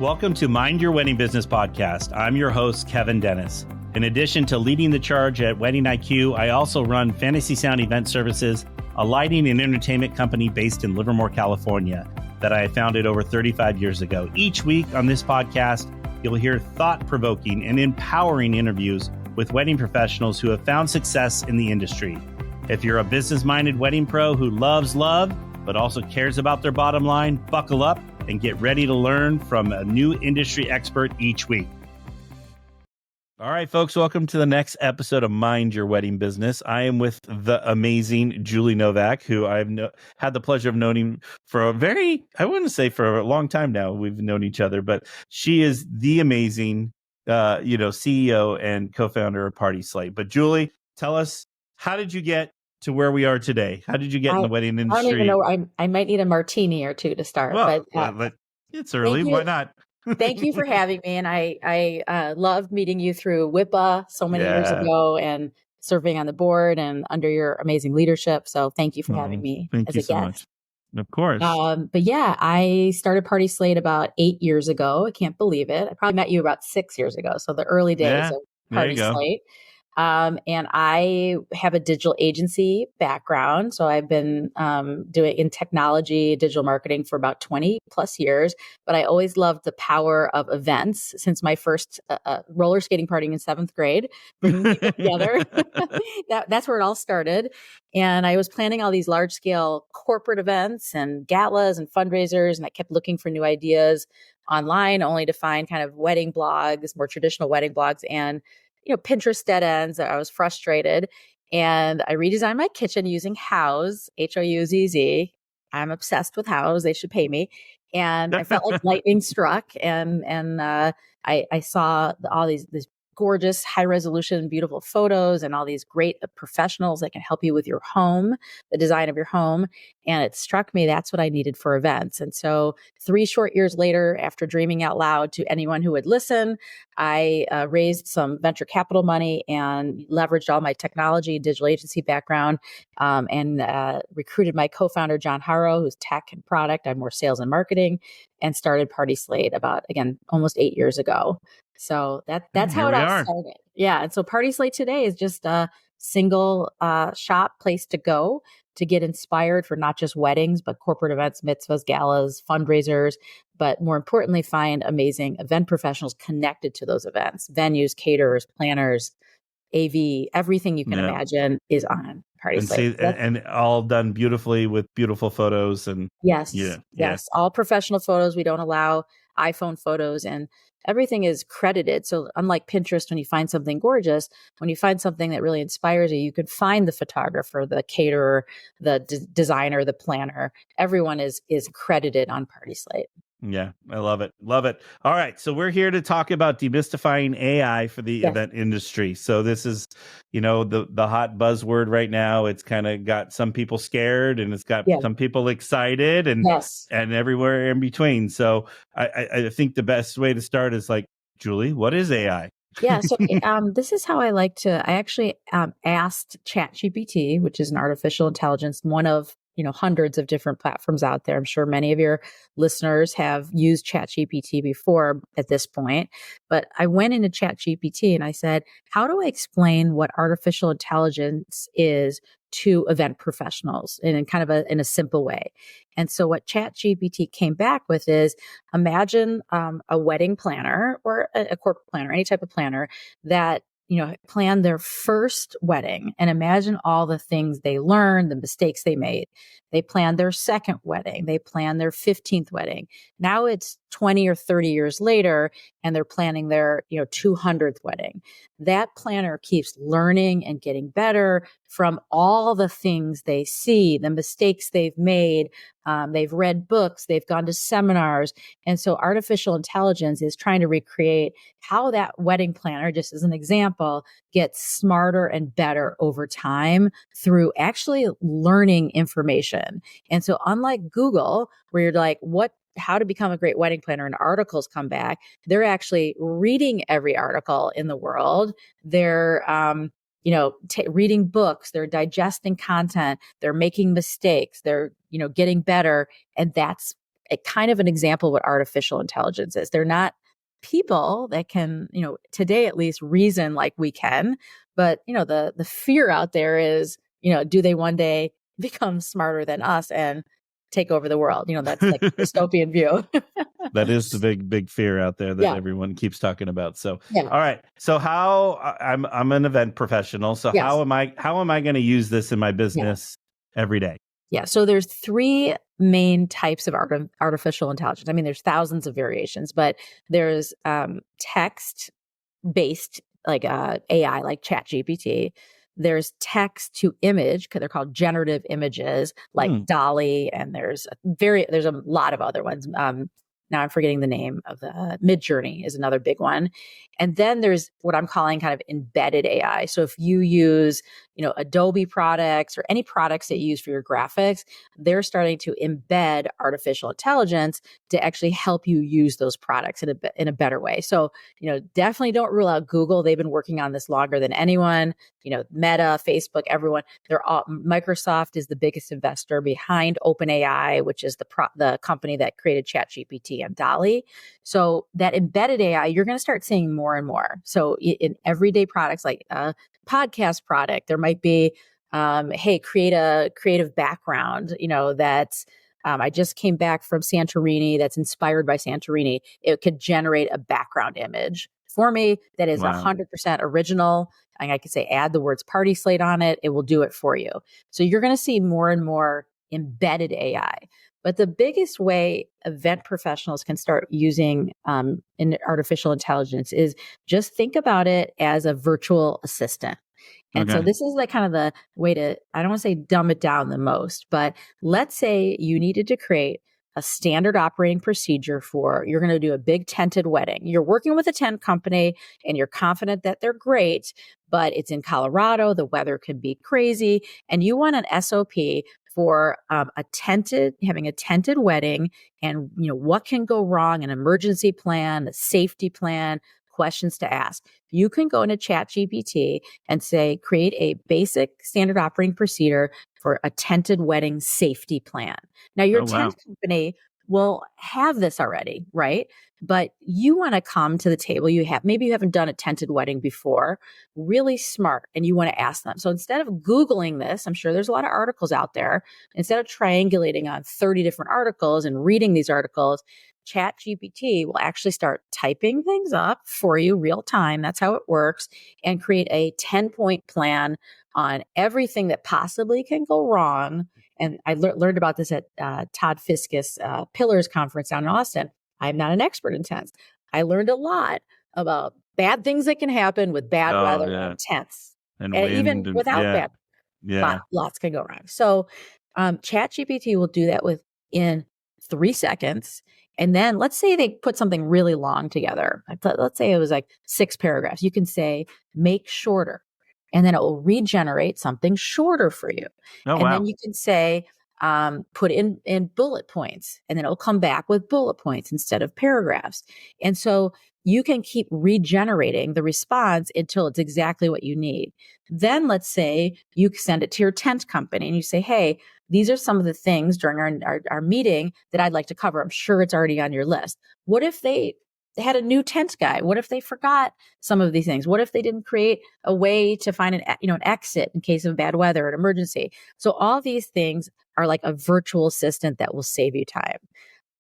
Welcome to Mind Your Wedding Business Podcast. I'm your host, Kevin Dennis. In addition to leading the charge at Wedding IQ, I also run Fantasy Sound Event Services, a lighting and entertainment company based in Livermore, California, that I founded over 35 years ago. Each week on this podcast, you'll hear thought-provoking and empowering interviews with wedding professionals who have found success in the industry. If you're a business-minded wedding pro who loves love, but also cares about their bottom line, buckle up and get ready to learn from a new industry expert each week. All right, folks, welcome to the next episode of Mind Your Wedding Business. I am with the amazing Julie Novack, who I've had the pleasure of knowing for I wouldn't say for a long time now. We've known each other, but she is the amazing, CEO and co-founder of PartySlate. But Julie, tell us, how did you get to where we are today? How did you get in the wedding industry? I don't even know. I might need a martini or two to start. Well, but it's early. Why not? Thank you for having me. And I loved meeting you through WIPA so many years ago and serving on the board and under your amazing leadership. So thank you for having me as a guest. Much. Of course. But yeah, I started PartySlate about 8 years ago. I can't believe it. I probably met you about 6 years ago. So the early days of PartySlate. And I have a digital agency background. So I've been doing in technology, digital marketing for about 20 plus years. But I always loved the power of events since my first roller skating party in 7th grade, bringing people together. That's where it all started. And I was planning all these large scale corporate events and galas and fundraisers. And I kept looking for new ideas online, only to find kind of wedding blogs, more traditional wedding blogs, and Pinterest dead ends. I was frustrated, and I redesigned my kitchen using Houzz, Houzz. I'm obsessed with Houzz. They should pay me. And I felt like lightning struck, and I saw all these gorgeous, high resolution, beautiful photos and all these great professionals that can help you with your home, the design of your home. And it struck me that's what I needed for events. And so 3 short years later, after dreaming out loud to anyone who would listen, I raised some venture capital money and leveraged all my technology, digital agency background, and recruited my co-founder, John Harrow, who's tech and product. I'm more sales and marketing, and started PartySlate about, again, almost 8 years ago. So that's how it all started. Yeah. And so PartySlate today is just a single shop place to go to get inspired for not just weddings, but corporate events, mitzvahs, galas, fundraisers, but more importantly, find amazing event professionals connected to those events, venues, caterers, planners, AV, everything you can imagine is on PartySlate. And all done beautifully with beautiful photos. And yes, all professional photos. We don't allow iPhone photos, and everything is credited. So unlike Pinterest, when you find something gorgeous, when you find something that really inspires you, you can find the photographer, the caterer, the designer, the planner. Everyone is credited on PartySlate. Yeah, I love it. Love it. All right. So we're here to talk about demystifying AI for the event industry. So this is, the hot buzzword right now. It's kind of got some people scared, and it's got some people excited, and everywhere in between. So I think the best way to start is like, Julie, what is AI? So this is how I actually asked ChatGPT, which is an artificial intelligence, one of hundreds of different platforms out there. I'm sure many of your listeners have used ChatGPT before at this point, but I went into ChatGPT and I said, how do I explain what artificial intelligence is to event professionals in kind of in a simple way? And so what ChatGPT came back with is, imagine a wedding planner or a corporate planner, any type of planner that planned their first wedding, and imagine all the things they learned, the mistakes they made. They planned their second wedding. They planned their 15th wedding. Now it's 20 or 30 years later, and they're planning their 200th wedding. That planner keeps learning and getting better from all the things they see, the mistakes they've made. They've read books, they've gone to seminars. And so artificial intelligence is trying to recreate how that wedding planner, just as an example, gets smarter and better over time through actually learning information. And so unlike Google, where you're like, how to become a great wedding planner, and articles come back, they're actually reading every article in the world. They're, reading books, they're digesting content, they're making mistakes, they're, getting better. And that's kind of an example of what artificial intelligence is. They're not people that can, today at least reason like we can, but the fear out there is, do they one day become smarter than us and take over the world? That's like a dystopian view. That is the big fear out there that everyone keeps talking about. So, yeah. All right. So I'm an event professional. So yes. how am I going to use this in my business every day? Yeah. So there's three main types of artificial intelligence. I mean, there's thousands of variations, but there's text based like AI, like ChatGPT. There's text to image, because they're called generative images, like Dolly, and there's a lot of other ones. Now I'm forgetting the name of the MidJourney is another big one. And then there's what I'm calling kind of embedded AI. So if you use, Adobe products or any products that you use for your graphics, they're starting to embed artificial intelligence to actually help you use those products in a better way. So, definitely don't rule out Google. They've been working on this longer than anyone. Meta, Facebook, everyone. Microsoft is the biggest investor behind OpenAI, which is the company that created ChatGPT and Dolly. So that embedded AI, you're going to start seeing more and more. So in everyday products like a podcast product, there might be, hey, create a creative background, that's I just came back from Santorini that's inspired by Santorini. It could generate a background image for me that is 100% original. And I could say, add the words PartySlate on it. It will do it for you. So you're going to see more and more embedded AI. But the biggest way event professionals can start using in artificial intelligence is just think about it as a virtual assistant. And so this is like kind of the way to, I don't want to say dumb it down the most, but let's say you needed to create a standard operating procedure you're going to do a big tented wedding. You're working with a tent company and you're confident that they're great, but it's in Colorado, the weather could be crazy, and you want an SOP for having a tented wedding, and what can go wrong, an emergency plan, a safety plan, questions to ask. You can go into ChatGPT and say, create a basic standard operating procedure for a tented wedding safety plan. Now, your tent company will have this already, right? But you want to come to the table. Maybe you haven't done a tented wedding before, really smart, and you want to ask them. So instead of Googling this, I'm sure there's a lot of articles out there. Instead of triangulating on 30 different articles and reading these articles, ChatGPT will actually start typing things up for you real time. That's how it works, and create a 10-point plan on everything that possibly can go wrong. And I learned about this at Todd Fiskus Pillars Conference down in Austin. I'm not an expert in tents. I learned a lot about bad things that can happen with bad weather and tents. And even without bad, lots can go wrong. So ChatGPT will do that within 3 seconds. And then let's say they put something really long together. Let's say it was like 6 paragraphs. You can say, make shorter. And then it will regenerate something shorter for you. Then you can say, put in bullet points, and then it'll come back with bullet points instead of paragraphs. And so you can keep regenerating the response until it's exactly what you need. Then let's say you send it to your tent company and you say, hey, these are some of the things during our meeting that I'd like to cover. I'm sure it's already on your list. What if they had a new tent guy? What if they forgot some of these things? What if they didn't create a way to find an exit in case of bad weather or an emergency? So all these things are like a virtual assistant that will save you time.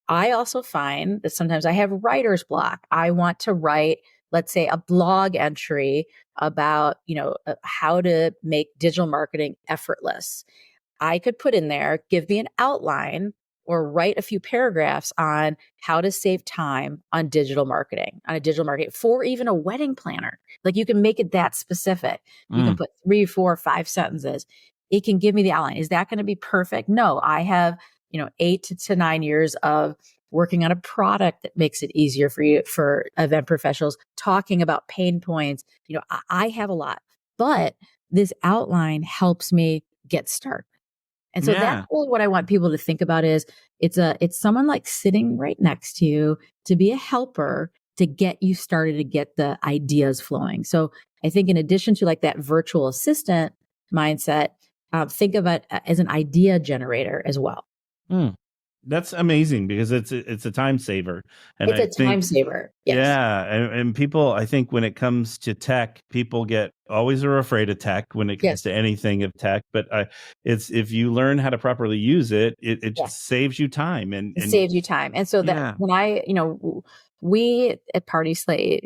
I also find that sometimes I have writer's block. I want to write, let's say, a blog entry about, how to make digital marketing effortless. I could put in there, give me an outline, or write a few paragraphs on how to save time on digital marketing, for even a wedding planner. Like, you can make it that specific. You can put 3, 4, 5 sentences. It can give me the outline. Is that going to be perfect? No, I have, 8 to 9 years of working on a product that makes it easier for event professionals, talking about pain points. I have a lot, but this outline helps me get started. And so that's really what I want people to think about is it's someone like sitting right next to you to be a helper to get you started, to get the ideas flowing. So I think in addition to like that virtual assistant mindset, think of it as an idea generator as well. That's amazing because it's a time saver. And it's a time saver. Yes. Yeah. And people, I think when it comes to tech, people always are afraid of tech when it comes to anything of tech. But it's if you learn how to properly use it, it just saves you time. And it saves you time. And so that when we at PartySlate,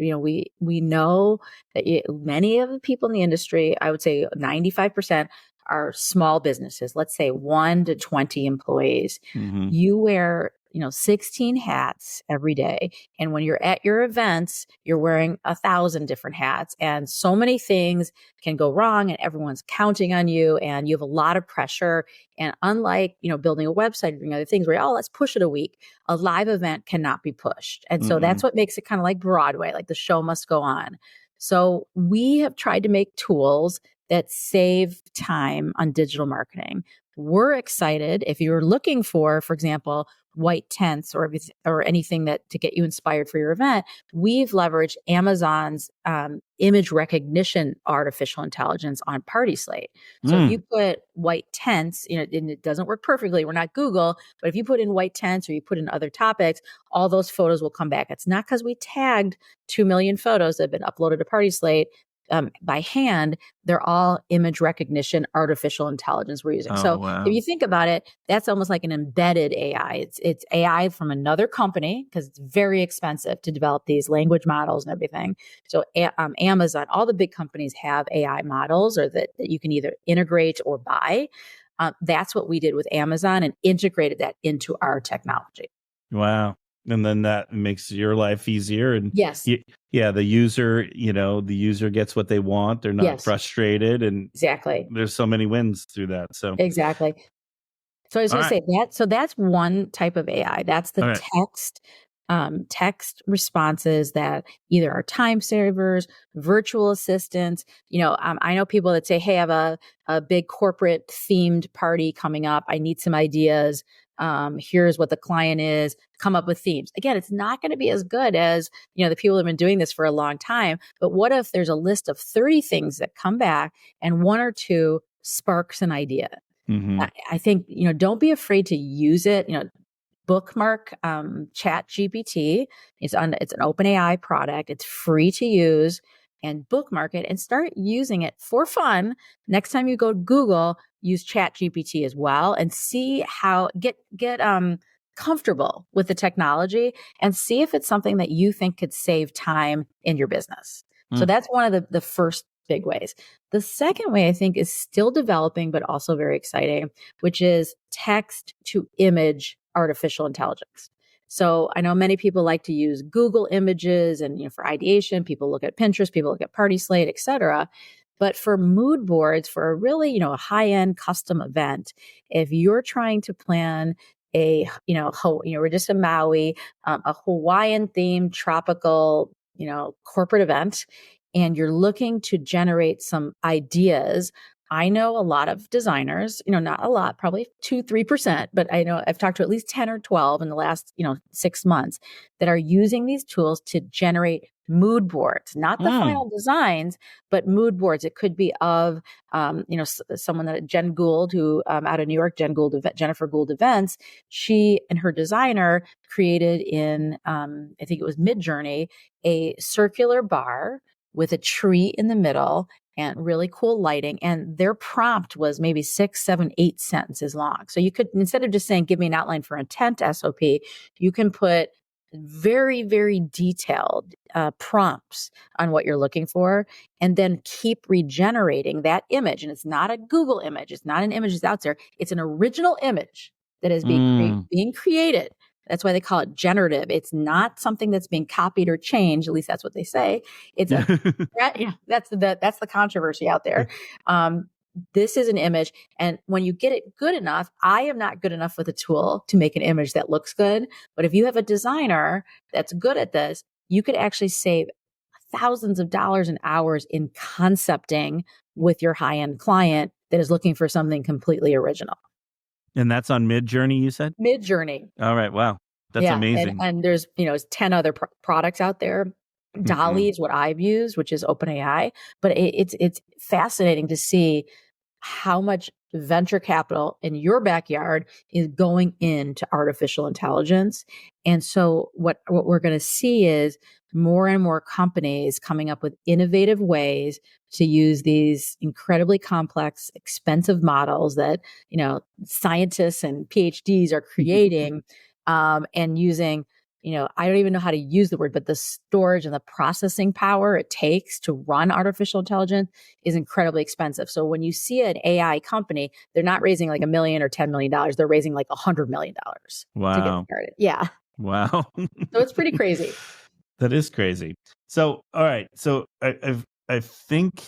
we know that many of the people in the industry, I would say 95%, are small businesses. Let's say 1 to 20 employees. Mm-hmm. You wear 16 hats every day. And when you're at your events, you're wearing 1,000 different hats, and so many things can go wrong, and everyone's counting on you, and you have a lot of pressure. And unlike, building a website or doing other things where, let's push it a week, a live event cannot be pushed. And so that's what makes it kind of like Broadway, like the show must go on. So we have tried to make tools that save time on digital marketing. We're excited if you're looking for example, white tents or anything that to get you inspired for your event. We've leveraged Amazon's image recognition artificial intelligence on PartySlate. So if you put white tents, and it doesn't work perfectly, we're not Google, but if you put in white tents or you put in other topics, all those photos will come back. It's not because we tagged 2 million photos that have been uploaded to PartySlate by hand. They're all image recognition, artificial intelligence we're using. If you think about it, that's almost like an embedded AI. It's AI from another company because it's very expensive to develop these language models and everything. So Amazon, all the big companies have AI models or that you can either integrate or buy. That's what we did with Amazon and integrated that into our technology. Wow. And then that makes your life easier. And the user gets what they want. They're not frustrated. And exactly. There's so many wins through that. So exactly. So I was going to say that. So that's one type of AI. That's the text responses that either are time savers, virtual assistants. I know people that say, hey, I have a big corporate themed party coming up. I need some ideas. Here's what the client is, come up with themes. Again, it's not going to be as good as, the people who have been doing this for a long time. But what if there's a list of 30 things that come back and 1 or 2 sparks an idea? Mm-hmm. I think, don't be afraid to use it. Bookmark ChatGPT. It's an OpenAI product. It's free to use, and bookmark it and start using it for fun. Next time you go to Google, use ChatGPT as well and see how get comfortable with the technology and see if it's something that you think could save time in your business. So that's one of the first big ways. The second way I think is still developing, but also very exciting, which is text to image artificial intelligence. So I know many people like to use Google Images and, for ideation, people look at Pinterest, people look at PartySlate, et cetera. But for mood boards, for a really, a high-end custom event, if you're trying to plan we're just in Maui, a Hawaiian themed tropical, corporate event, and you're looking to generate some ideas. I know a lot of designers, not a lot, probably 2-3%, but I know I've talked to at least 10 or 12 in the last, 6 months that are using these tools to generate mood boards, not the final designs, but mood boards. It could be of, someone that Jen Gould, who out of New York, Jennifer Gould Events, she and her designer created in, I think it was MidJourney, a circular bar with a tree in the middle and really cool lighting. And their prompt was maybe 6, 7, 8 sentences long. So you could, instead of just saying, give me an outline for intent SOP, you can put very, very detailed prompts on what you're looking for, and then keep regenerating that image. And it's not a Google image. It's not an image that's out there. It's an original image that is being created. That's why they call it generative. It's not something that's being copied or changed. At least that's what they say. It's that's the controversy out there. This is an image. And when you get it good enough, I am not good enough with a tool to make an image that looks good. But if you have a designer that's good at this, you could actually save thousands of dollars and hours in concepting with your high-end client that is looking for something completely original. And that's on MidJourney, you said? MidJourney. All right. Wow. That's amazing. And there's, 10 other products out there. Dolly is what I've used, which is OpenAI. But it's fascinating to see how much venture capital in your backyard is going into artificial intelligence. And so what we're going to see is more and more companies coming up with innovative ways to use these incredibly complex, expensive models that, scientists and PhDs are creating, and using, I don't even know how to use the word, but the storage and the processing power it takes to run artificial intelligence is incredibly expensive. So when you see an AI company, they're not raising like $1 million or $10 million. They're raising like $100 million to get started. Yeah. Wow. So it's pretty crazy. That is crazy. So, all right. So I think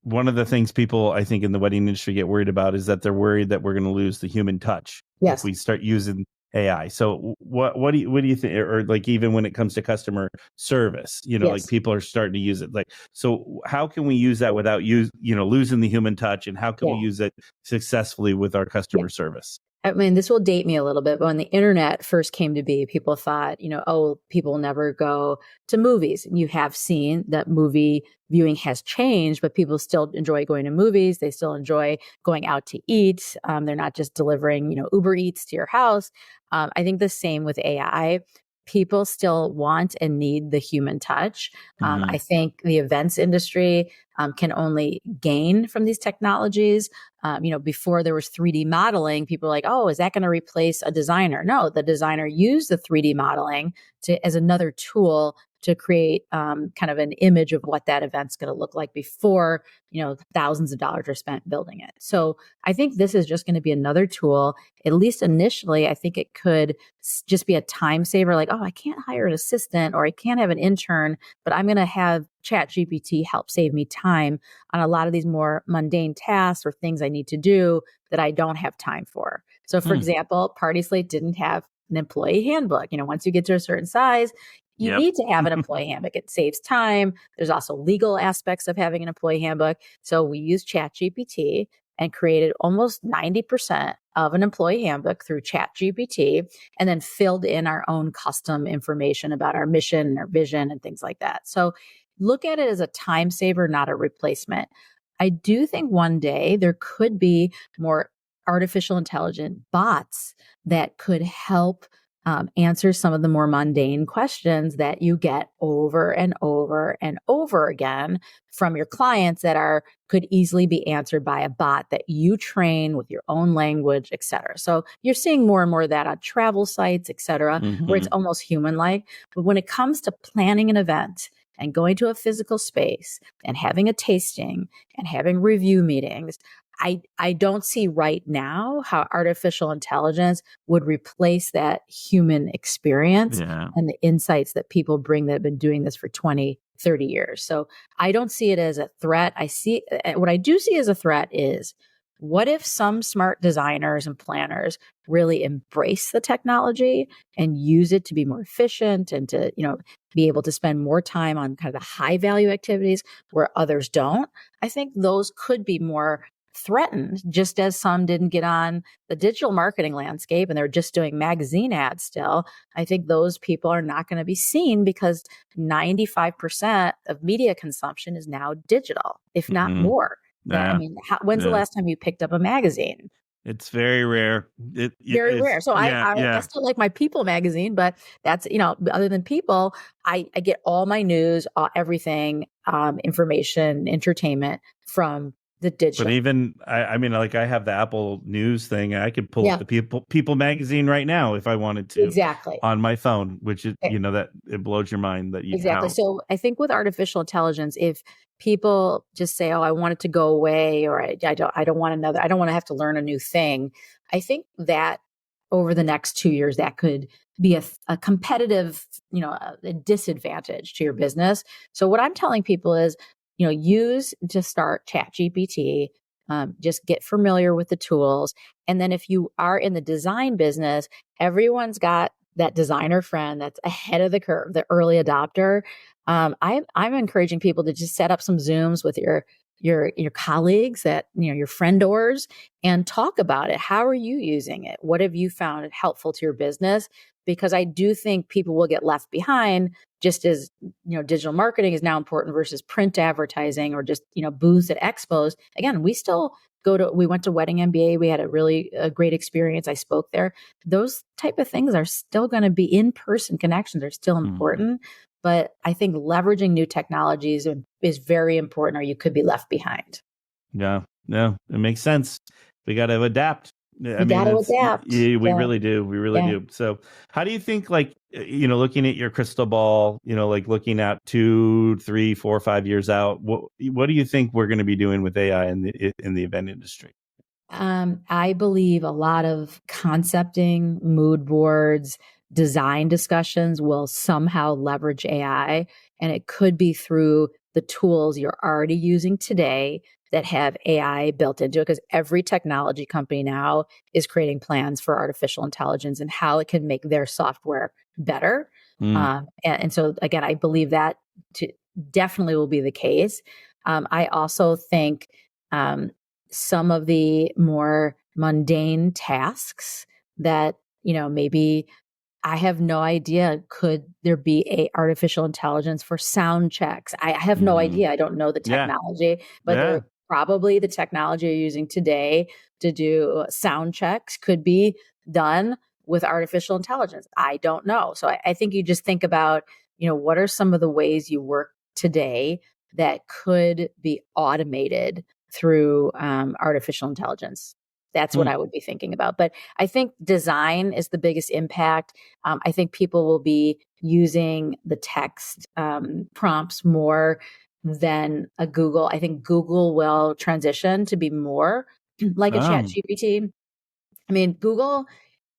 one of the things people, I think, in the wedding industry get worried about is that they're worried that we're going to lose the human touch if we start using AI. So what do you think? Or like, even when it comes to customer service, like people are starting to use it. Like, so how can we use that without losing the human touch, and how can we use it successfully with our customer service? I mean, this will date me a little bit, but when the internet first came to be, people thought, people never go to movies. And you have seen that movie viewing has changed, but people still enjoy going to movies. They still enjoy going out to eat. They're not just delivering, Uber Eats to your house. I think the same with AI. People still want and need the human touch. I think the events industry can only gain from these technologies. Before there was 3D modeling, people were like, oh, is that going to replace a designer? No, the designer used the 3D modeling as another tool to create kind of an image of what that event's going to look like before, thousands of dollars are spent building it. So I think this is just going to be another tool. At least initially, I think it could just be a time saver. Like, oh, I can't hire an assistant or I can't have an intern, but I'm going to have ChatGPT help save me time on a lot of these more mundane tasks or things I need to do that I don't have time for. So for example, PartySlate didn't have an employee handbook. Once you get to a certain size, you need to have an employee handbook. It saves time. There's also legal aspects of having an employee handbook. So we used ChatGPT and created almost 90% of an employee handbook through ChatGPT, and then filled in our own custom information about our mission and our vision and things like that. So look at it as a time saver, not a replacement. I do think one day there could be more artificial intelligent bots that could help answer some of the more mundane questions that you get over and over and over again from your clients that could easily be answered by a bot that you train with your own language, et cetera. So you're seeing more and more of that on travel sites, et cetera, where it's almost human-like. But when it comes to planning an event and going to a physical space and having a tasting and having review meetings, I don't see right now how artificial intelligence would replace that human experience and the insights that people bring that have been doing this for 20, 30 years. So I don't see it as a threat. What I do see as a threat is, what if some smart designers and planners really embrace the technology and use it to be more efficient and to, be able to spend more time on kind of the high value activities where others don't? I think those could be more threatened, just as some didn't get on the digital marketing landscape and they're just doing magazine ads still. I think those people are not going to be seen because 95% of media consumption is now digital, if not more. I mean, when's the last time you picked up a magazine? It's very rare. Very rare. So I still like my People magazine, but that's, other than People, I get all my news, everything, information, entertainment from the digital. But even, I mean, like, I have the Apple News thing. I could pull up the People magazine right now if I wanted to, on my phone, which is, that it blows your mind that you exactly. So I think with artificial intelligence, if people just say, "Oh, I want it to go away," or I don't want I don't want to have to learn a new thing. I think that over the next 2 years, that could be a competitive, a disadvantage to your business. So what I'm telling people is, use to start ChatGPT, just get familiar with the tools. And then if you are in the design business, everyone's got that designer friend that's ahead of the curve, the early adopter. I'm encouraging people to just set up some Zooms with your colleagues at, your friendors, and talk about it. How are you using it? What have you found helpful to your business? Because I do think people will get left behind just as, digital marketing is now important versus print advertising or just, booths at expos. Again, we went to Wedding MBA. We had a great experience. I spoke there. Those type of things are still going to be in-person connections are still important. But I think leveraging new technologies is very important, or you could be left behind. Yeah, no, it makes sense. We got to adapt. We got to adapt. We really do. We really do. So how do you think, looking at your crystal ball, looking at 2, 3, 4, 5 years out, what do you think we're going to be doing with AI in the event industry? I believe a lot of concepting, mood boards, design discussions will somehow leverage AI, and it could be through the tools you're already using today that have AI built into it, because every technology company now is creating plans for artificial intelligence and how it can make their software better. And so, again, I believe that definitely will be the case. I also think some of the more mundane tasks that, maybe I have no idea, could there be a artificial intelligence for sound checks? I have no idea. I don't know the technology, but probably the technology you're using today to do sound checks could be done with artificial intelligence. I don't know. So I think you just think about, what are some of the ways you work today that could be automated through artificial intelligence. That's what I would be thinking about. But I think design is the biggest impact. I think people will be using the text prompts more than a Google. I think Google will transition to be more like a ChatGPT. I mean, Google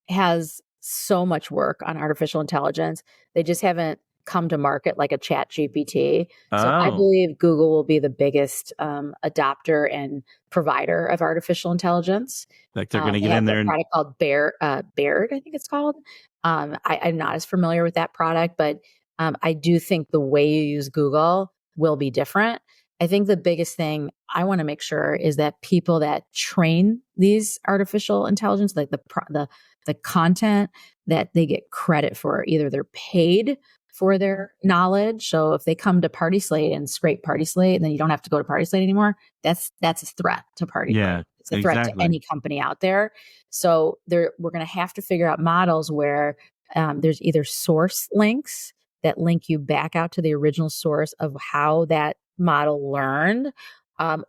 has so much work on artificial intelligence. They just haven't come to market like a ChatGPT. So I believe Google will be the biggest adopter and provider of artificial intelligence. Like they're going to get in there. A product called Baird, I think it's called. I'm not as familiar with that product, but I do think the way you use Google will be different. I think the biggest thing I want to make sure is that people that train these artificial intelligence, like the content, that they get credit for. Either they're paid for their knowledge. So if they come to PartySlate and scrape PartySlate, and then you don't have to go to PartySlate anymore, that's a threat to PartySlate. Yeah, it's a threat to any company out there. So we're going to have to figure out models where there's either source links that link you back out to the original source of how that model learned,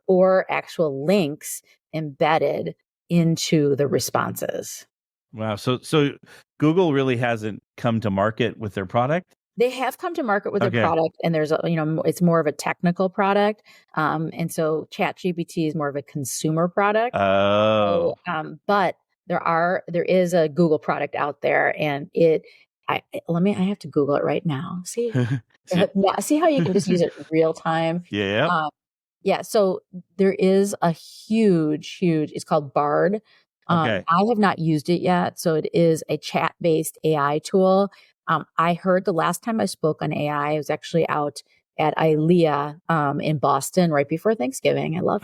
or actual links embedded into the responses. Wow. So Google really hasn't come to market with their product? They have come to market with their product, and there's it's more of a technical product. And so ChatGPT is more of a consumer product. Oh. So, but there is a Google product out there, and I have to Google it right now. See how you can just use it in real time. Yeah. Yeah. So there is a huge, it's called Bard. I have not used it yet. So it is a chat-based AI tool. I heard the last time I spoke on AI, I was actually out at ILEA in Boston right before Thanksgiving. I love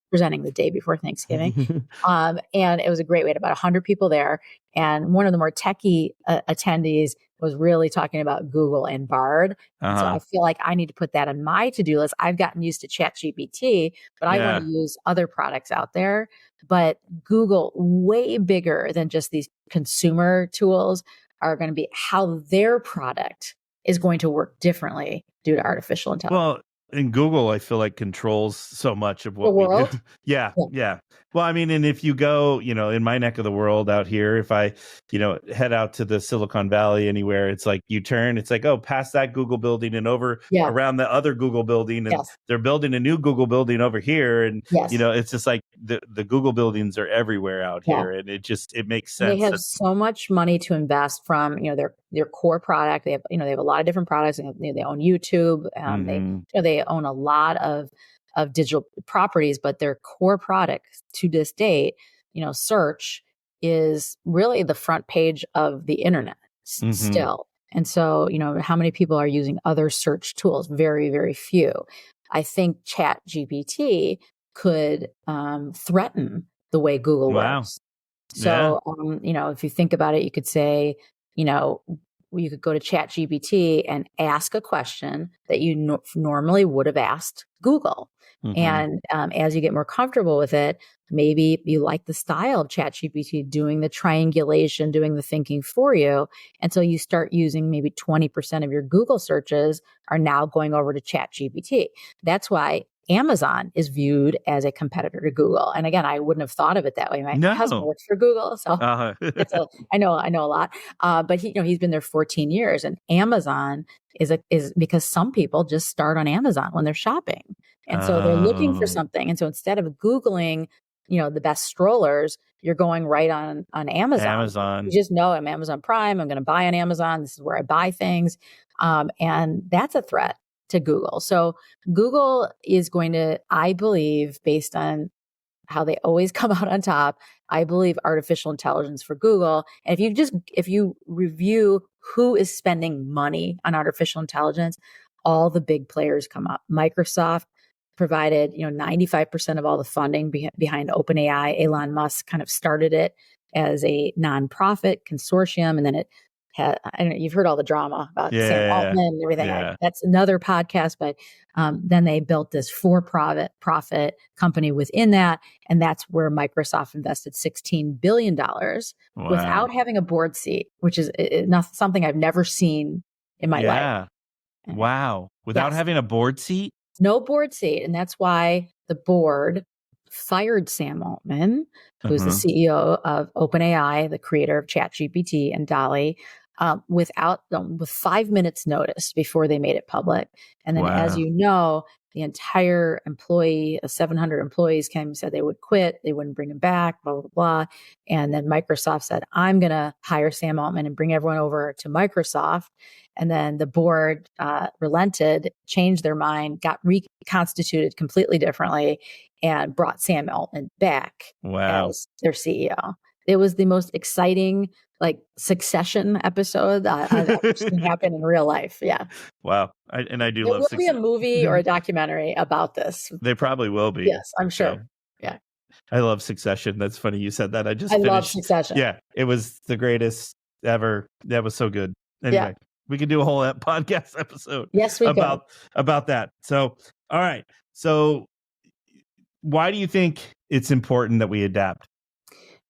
presenting the day before Thanksgiving. And it was a great way. About 100 people there. And one of the more techie attendees was really talking about Google and Bard. And so I feel like I need to put that on my to-do list. I've gotten used to ChatGPT, but I want to use other products out there. But Google, way bigger than just these consumer tools, are going to be how their product is going to work differently due to artificial intelligence. Well, and Google, I feel like, controls so much of what we do. Yeah. Well, I mean, and if you go, in my neck of the world out here, if I, head out to the Silicon Valley anywhere, it's like you turn, it's like, oh, past that Google building and over around the other Google building, and they're building a new Google building over here. And, it's just like the Google buildings are everywhere out here. And it makes sense. They have so much money to invest from, their core product. They have, they have a lot of different products. They own YouTube. They own a lot of digital properties, but their core product to this date, search is really the front page of the internet still. And so, how many people are using other search tools? Very, very few. I think ChatGPT could threaten the way Google works. So, if you think about it, you could say, you could go to ChatGPT and ask a question that you normally would have asked Google. And as you get more comfortable with it, maybe you like the style of ChatGPT doing the triangulation, doing the thinking for you. And so you start using maybe 20% of your Google searches are now going over to ChatGPT. That's why Amazon is viewed as a competitor to Google. And again, I wouldn't have thought of it that way. My husband works for Google, so I know a lot. But he's been there 14 years, and Amazon is because some people just start on Amazon when they're shopping, and so they're looking for something. And so instead of Googling, the best strollers, you're going right on Amazon. You just know I'm Amazon Prime. I'm going to buy on Amazon. This is where I buy things, and that's a threat to Google. So Google is going to, I believe, based on how they always come out on top, I believe artificial intelligence for Google. And if you review who is spending money on artificial intelligence, all the big players come up. Microsoft provided, 95% of all the funding behind OpenAI. Elon Musk kind of started it as a nonprofit consortium, and then it I don't know, you've heard all the drama about Sam Altman and everything. Yeah. That's another podcast, but then they built this for-profit company within that, and that's where Microsoft invested $16 billion without having a board seat, which is not something I've never seen in my life. Wow. Without having a board seat? No board seat. And that's why the board fired Sam Altman, who's the CEO of OpenAI, the creator of ChatGPT and DALL-E, with 5 minutes notice before they made it public. And then, as you know, the entire 700 employees came and said they would quit, they wouldn't bring him back, blah, blah, blah. And then Microsoft said, I'm going to hire Sam Altman and bring everyone over to Microsoft. And then the board relented, changed their mind, got reconstituted completely differently, and brought Sam Altman back as their CEO. It was the most exciting, Succession episode I've ever seen happen in real life. Yeah. Wow. I do love Succession. There will be a movie or a documentary about this. They probably will be. Yes, I'm sure. Yeah. I love Succession. That's funny you said that. I love Succession. Yeah. It was the greatest ever. That was so good. Anyway, we could do a whole podcast episode. Yes, we could. About that. So, all right. So why do you think it's important that we adapt?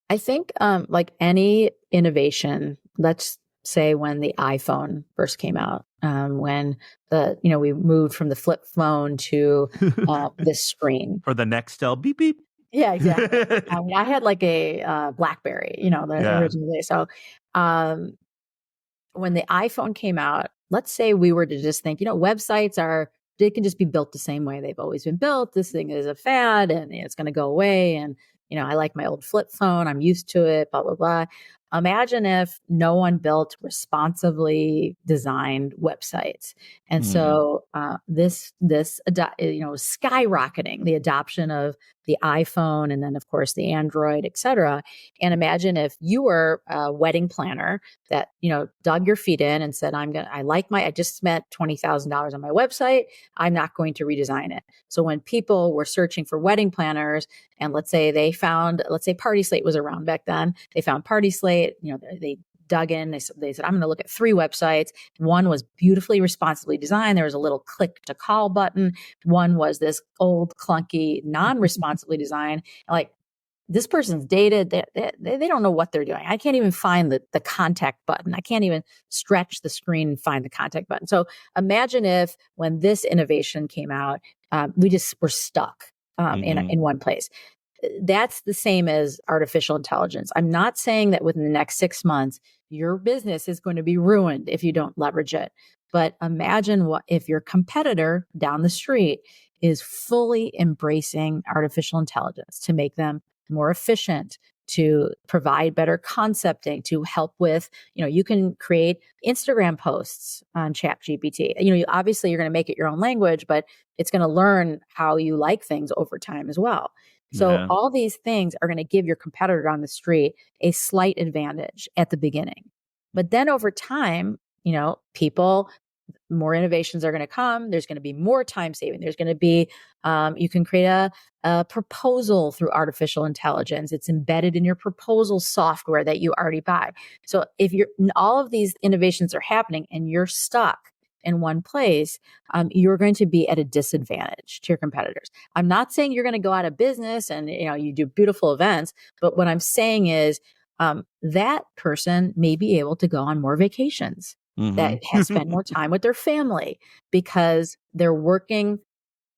I think like any innovation, let's say when the iPhone first came out, when we moved from the flip phone to this screen. Or the Nextel beep beep. Yeah, exactly. I had like a BlackBerry, the original day. So when the iPhone came out, let's say we were to just think, websites they can just be built the same way they've always been built. This thing is a fad and it's going to go away. And I like my old flip phone. I'm used to it, blah, blah, blah. Imagine if no one built responsibly designed websites. And so this skyrocketing the adoption of the iPhone and then, of course, the Android, et cetera. And imagine if you were a wedding planner that, dug your feet in and said, I just spent $20,000 on my website. I'm not going to redesign it. So when people were searching for wedding planners, and let's say PartySlate was around back then, they found PartySlate, they dug in, they said, I'm going to look at 3 websites. One was beautifully, responsibly designed. There was a little click to call button. One was this old, clunky, non-responsibly designed. Like, this person's dated. They don't know what they're doing. I can't even find the contact button. I can't even stretch the screen and find the contact button. So imagine if when this innovation came out, we just were stuck in one place. That's the same as artificial intelligence. I'm not saying that within the next 6 months, your business is going to be ruined if you don't leverage it. But imagine what if your competitor down the street is fully embracing artificial intelligence to make them more efficient, to provide better concepting, to help with, you can create Instagram posts on ChatGPT. Obviously you're going to make it your own language, but it's going to learn how you like things over time as well. So all these things are going to give your competitor on the street a slight advantage at the beginning. But then over time, people more innovations are going to come. There's going to be more time saving. There's going to be, you can create a proposal through artificial intelligence. It's embedded in your proposal software that you already buy. So if all of these innovations are happening and you're stuck in one place, you're going to be at a disadvantage to your competitors. I'm not saying you're going to go out of business and, you do beautiful events, but what I'm saying is, that person may be able to go on more vacations, that has spent more time with their family because they're working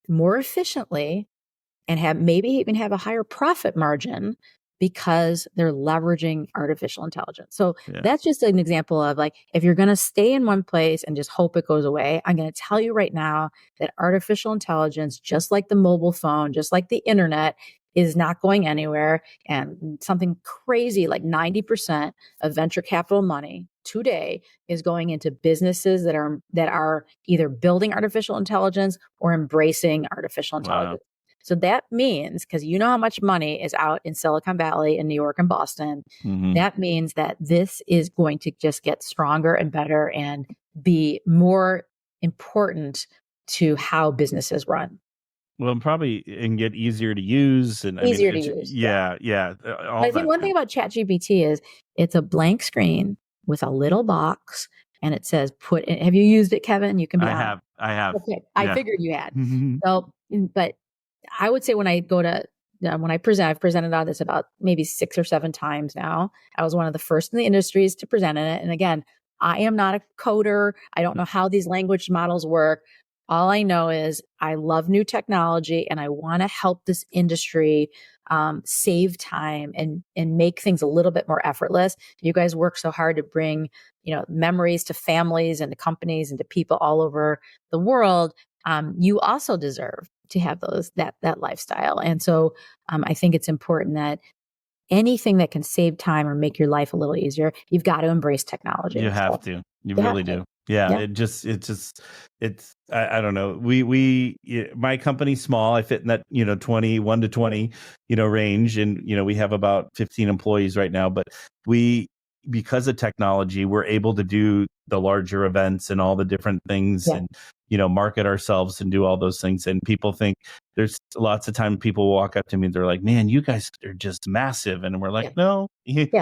more efficiently and maybe even have a higher profit margin because they're leveraging artificial intelligence. So that's just an example of, like, if you're going to stay in one place and just hope it goes away, I'm going to tell you right now that artificial intelligence, just like the mobile phone, just like the internet, is not going anywhere. And something crazy like 90% of venture capital money today is going into businesses that are either building artificial intelligence or embracing artificial intelligence. So that means, because you know how much money is out in Silicon Valley and New York and Boston, that means that this is going to just get stronger and better and be more important to how businesses run. Well, and get easier to use, and easier to use. Yeah. I think one thing about ChatGPT is it's a blank screen with a little box, and it says "put in." Have you used it, Kevin? You can be honest. I have. Okay, I figured you had. So, but I would say when I present, I've presented on this about maybe 6 or 7 times now. I was one of the first in the industries to present in it. And again, I am not a coder. I don't know how these language models work. All I know is I love new technology and I want to help this industry save time and make things a little bit more effortless. You guys work so hard to bring, memories to families and to companies and to people all over the world. You also deserve to have that lifestyle. And so I think it's important that anything that can save time or make your life a little easier, you've got to embrace technology. You have to. You really do. Yeah. It's I don't know. My company's small. I fit in that, 1 to 20, range. And, we have about 15 employees right now, but because of technology, we're able to do the larger events and all the different things and, market ourselves and do all those things. And people think, there's lots of time people walk up to me and they're like, man, you guys are just massive. And we're like, no,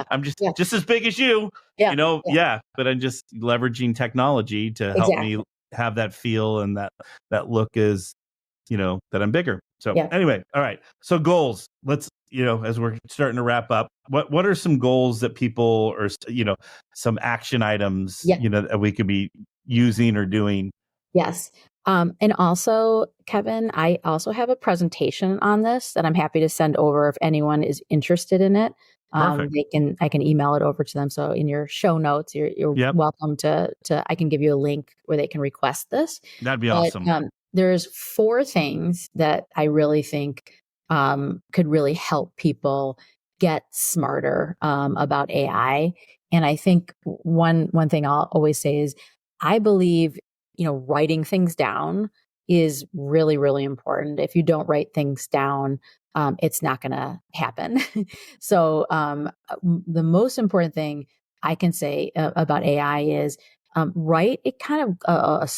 I'm just as big as you, but I'm just leveraging technology to help me have that feel and that look is, that I'm bigger. So anyway, all right. So goals, let's, as we're starting to wrap up, what are some goals that people or, some action items, that we could be using or doing? Yes. And also, Kevin, I also have a presentation on this that I'm happy to send over if anyone is interested in it. I can email it over to them. So in your show notes, you're welcome to, I can give you a link where they can request this. That'd be awesome. There's 4 things that I really think could really help people get smarter about AI. And I think one thing I'll always say is I believe, writing things down is really, really important. If you don't write things down, it's not going to happen. So the most important thing I can say about AI is write it kind of a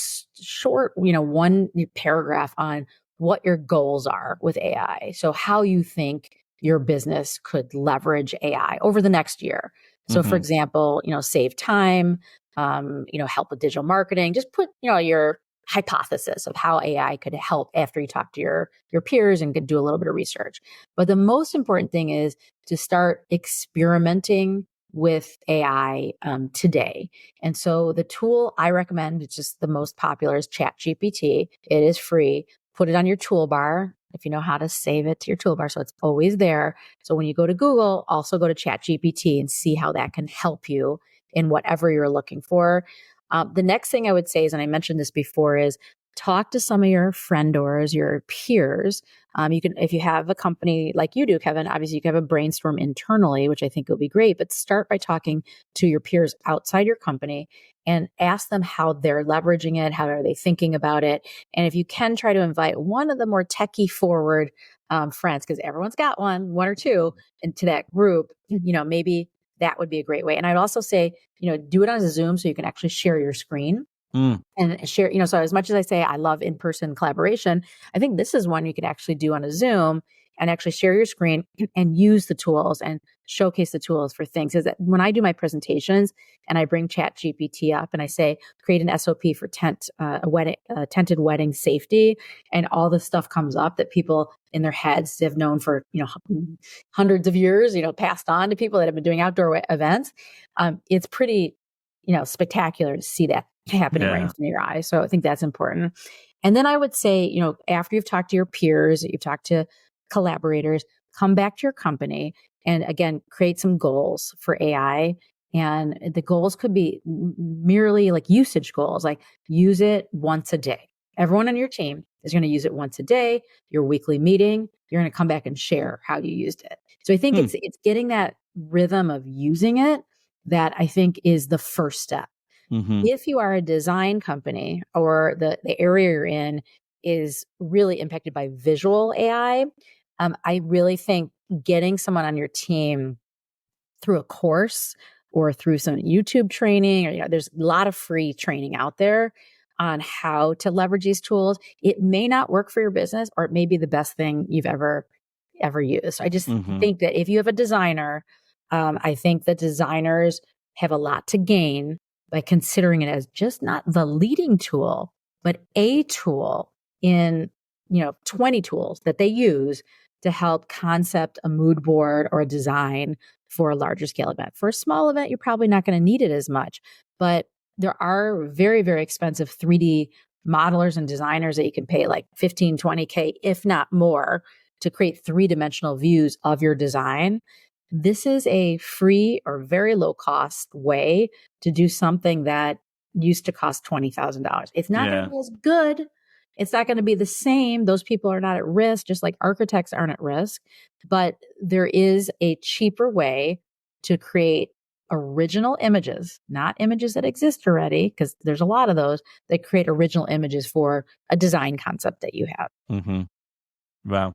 short, 1 paragraph on what your goals are with AI. So how you think your business could leverage AI over the next year. So for example, save time, help with digital marketing, just put, your hypothesis of how AI could help after you talk to your peers and do a little bit of research. But the most important thing is to start experimenting with AI today. And so the tool I recommend, it's just the most popular, is ChatGPT. It is free. Put it on your toolbar if you know how to save it to your toolbar, so it's always there. So when you go to Google, also go to ChatGPT and see how that can help you in whatever you're looking for. The next thing I would say is, and I mentioned this before, is talk to some of your friendors, your peers. You can, if you have a company like you do, Kevin, obviously you can have a brainstorm internally, which I think will be great, but start by talking to your peers outside your company and ask them how they're leveraging it. How are they thinking about it? And if you can, try to invite one of the more techie forward friends, because everyone's got one or two into that group, maybe that would be a great way. And I'd also say, do it on a Zoom so you can actually share your screen. And share, so as much as I say I love in-person collaboration, I think this is one you could actually do on a Zoom and actually share your screen and use the tools and showcase the tools for things. Is that when I do my presentations and I bring ChatGPT up and I say, create an SOP for tented wedding safety, and all this stuff comes up that people in their heads have known for, hundreds of years, passed on to people that have been doing outdoor events. It's pretty, spectacular to see that happening right in front of your eyes. So I think that's important. And then I would say, after you've talked to your peers, you've talked to collaborators, come back to your company and again, create some goals for AI. And the goals could be merely like usage goals, like use it once a day. Everyone on your team is going to use it once a day. Your weekly meeting, you're going to come back and share how you used it. So I think it's getting that rhythm of using it that I think is the first step. If you are a design company or the area you're in is really impacted by visual AI, I really think getting someone on your team through a course or through some YouTube training, or there's a lot of free training out there on how to leverage these tools. It may not work for your business, or it may be the best thing you've ever used. I just think that if you have a designer, I think that designers have a lot to gain by considering it as just not the leading tool, but a tool in, 20 tools that they use to help concept a mood board or a design for a larger scale event. For a small event, you're probably not going to need it as much, but there are very, very expensive 3D modelers and designers that you can pay like 15, 20K, if not more, to create 3-dimensional views of your design. This is a free or very low cost way to do something that used to cost $20,000. It's not going to be as good. It's not going to be the same. Those people are not at risk, just like architects aren't at risk. But there is a cheaper way to create original images, not images that exist already, because there's a lot of those that create original images for a design concept that you have. Wow.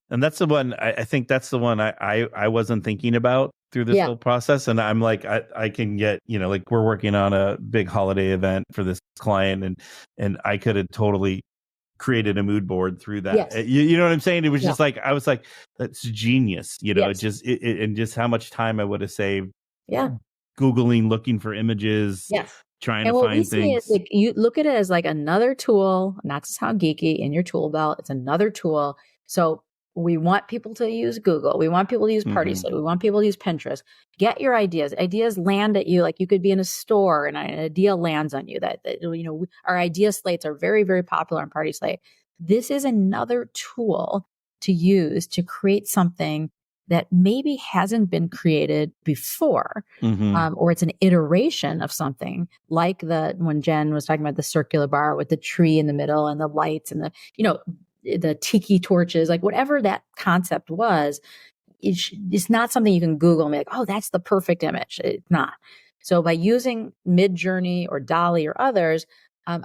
And that's the one, I think that's the one I wasn't thinking about through this whole process. And I'm like, I can get, like we're working on a big holiday event for this client and I could have totally created a mood board through that. Yes. You know what I'm saying? It was just like, I was like, that's genius, and just how much time I would have saved. Googling, looking for images. Trying to find things. Like, you look at it as like another tool, not to sound geeky, in your tool belt. It's another tool. So we want people to use Google. We want people to use PartySlate. We want people to use Pinterest. Get your ideas. Ideas land at you. Like you could be in a store and an idea lands on you. That our idea slates are very, very popular on PartySlate. This is another tool to use to create something that maybe hasn't been created before, or it's an iteration of something like when Jen was talking about the circular bar with the tree in the middle and the lights and the tiki torches, like whatever that concept was, it's not something you can Google and be like, oh, that's the perfect image. It's not. So by using MidJourney or DALL-E or others,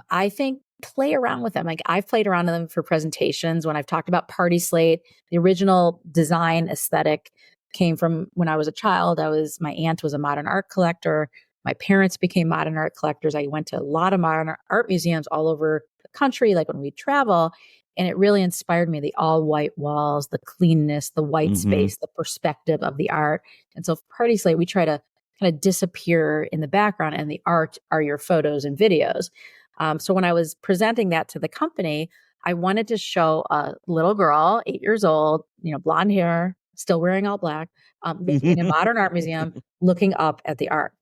I think play around with them. Like I've played around with them for presentations when I've talked about PartySlate. The original design aesthetic came from when I was a child. My aunt was a modern art collector. My parents became modern art collectors. I went to a lot of modern art museums all over the country, like when we travel. And it really inspired me, the all white walls, the cleanness, the white space, the perspective of the art. And so for PartySlate, we try to kind of disappear in the background, and the art are your photos and videos. So when I was presenting that to the company, I wanted to show a little girl, 8 years old, blonde hair, still wearing all black, in a modern art museum, looking up at the art.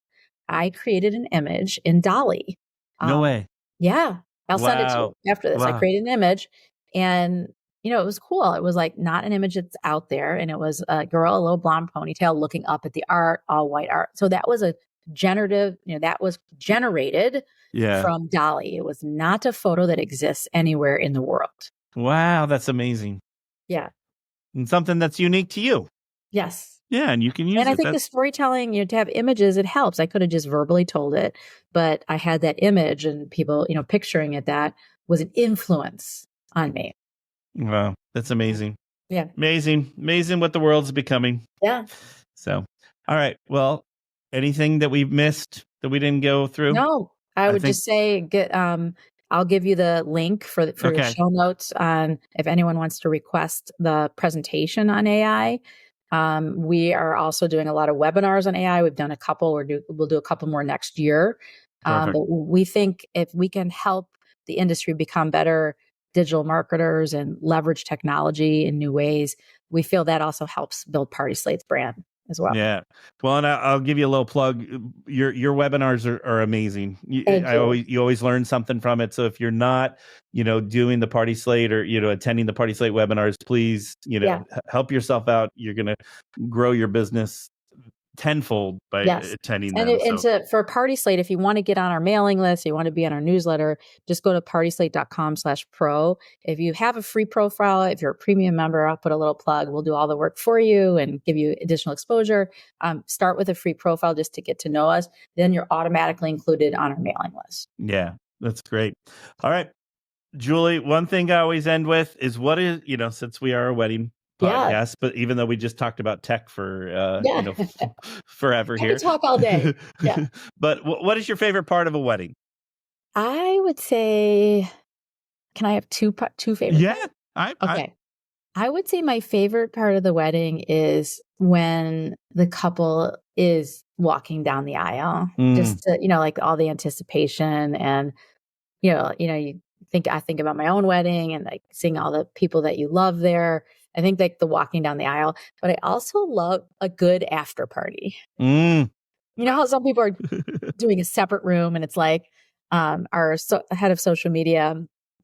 I created an image in DALL-E. No way. Yeah. I'll send it to you after this. I created an image and, it was cool. It was like not an image that's out there. And it was a girl, a little blonde ponytail looking up at the art, all white art. So that was a generative, that was generated from DALL-E. It was not a photo that exists anywhere in the world. Wow. That's amazing. Yeah. And something that's unique to you. Yes. Yeah. And you can use it. And I think the storytelling, to have images, it helps. I could have just verbally told it, but I had that image and people, picturing it, that was an influence on me. Wow. That's amazing. Yeah. Amazing what the world's becoming. Yeah. So, all right. Well, anything that we've missed that we didn't go through? No, I would just say, I'll give you the link for the show notes on if anyone wants to request the presentation on AI. We are also doing a lot of webinars on AI. We've done a couple. We'll do a couple more next year. But we think if we can help the industry become better digital marketers and leverage technology in new ways, we feel that also helps build PartySlate's brand as well. Yeah. Well, and I'll give you a little plug. Your webinars are amazing. You always learn something from it. So if you're not, doing the PartySlate or, attending the PartySlate webinars, please, help yourself out. You're going to grow your business tenfold by attending them. And for PartySlate, if you want to get on our mailing list, you want to be on our newsletter, just go to partyslate.com/pro. If you have a free profile, if you're a premium member, I'll put a little plug. We'll do all the work for you and give you additional exposure. Start with a free profile just to get to know us. Then you're automatically included on our mailing list. Yeah, that's great. All right, Julie, one thing I always end with is since we are a wedding podcast, but even though we just talked about tech for forever here, I could talk all day. Yeah. But what is your favorite part of a wedding? I would say, can I have two favorites? Yeah. I would say my favorite part of the wedding is when the couple is walking down the aisle, just to, like all the anticipation and I think about my own wedding and like seeing all the people that you love there. I think like the walking down the aisle, but I also love a good after party. You know how some people are doing a separate room, and it's like our head of social media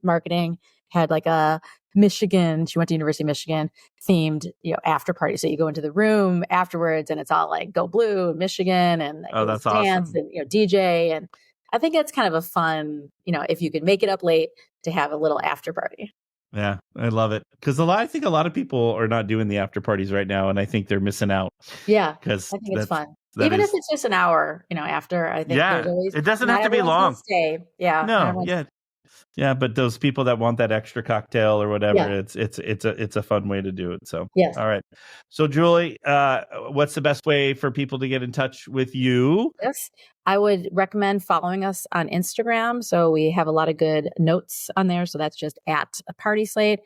marketing had like a Michigan, she went to University of Michigan themed, after party. So you go into the room afterwards and it's all like go blue, Michigan, and that's dance awesome. And DJ. And I think it's kind of a fun, if you could make it up late to have a little after party. Yeah, I love it. Because I think a lot of people are not doing the after parties right now, and I think they're missing out. Yeah, because I think it's fun. Even if it's just an hour, after, I think there's always, it doesn't have to be long. Stay. Yeah. No, yeah, but those people that want that extra cocktail or whatever, it's a fun way to do it. So, yes. All right. So, Julie, what's the best way for people to get in touch with you? Yes, I would recommend following us on Instagram. So we have a lot of good notes on there. So that's just at PartySlate.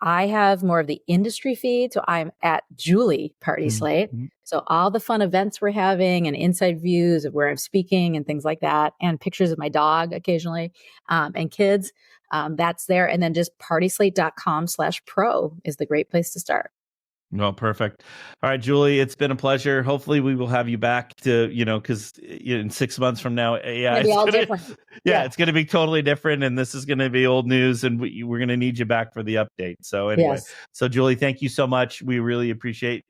I have more of the industry feed. So I'm at Julie PartySlate. Mm-hmm. So all the fun events we're having and inside views of where I'm speaking and things like that, and pictures of my dog occasionally, and kids, that's there. And then just partyslate.com/pro is the great place to start. Well, perfect. All right, Julie, it's been a pleasure. Hopefully we will have you back to, because in 6 months from now, AI is all different. Yeah, it's going to be totally different. And this is going to be old news, and we're going to need you back for the update. So anyway, So Julie, thank you so much. We really appreciate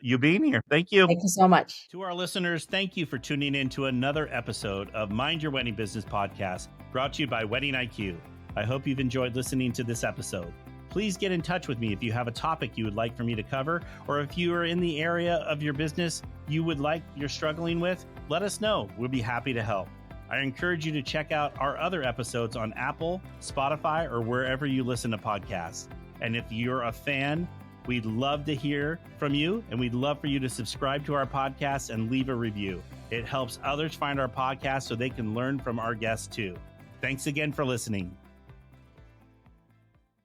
you being here. Thank you. Thank you so much. To our listeners, thank you for tuning in to another episode of Mind Your Wedding Business Podcast, brought to you by Wedding IQ. I hope you've enjoyed listening to this episode. Please get in touch with me if you have a topic you would like for me to cover, or if you are in the area of your business you're struggling with, let us know. We'll be happy to help. I encourage you to check out our other episodes on Apple, Spotify, or wherever you listen to podcasts. And if you're a fan, we'd love to hear from you, and we'd love for you to subscribe to our podcast and leave a review. It helps others find our podcast so they can learn from our guests too. Thanks again for listening.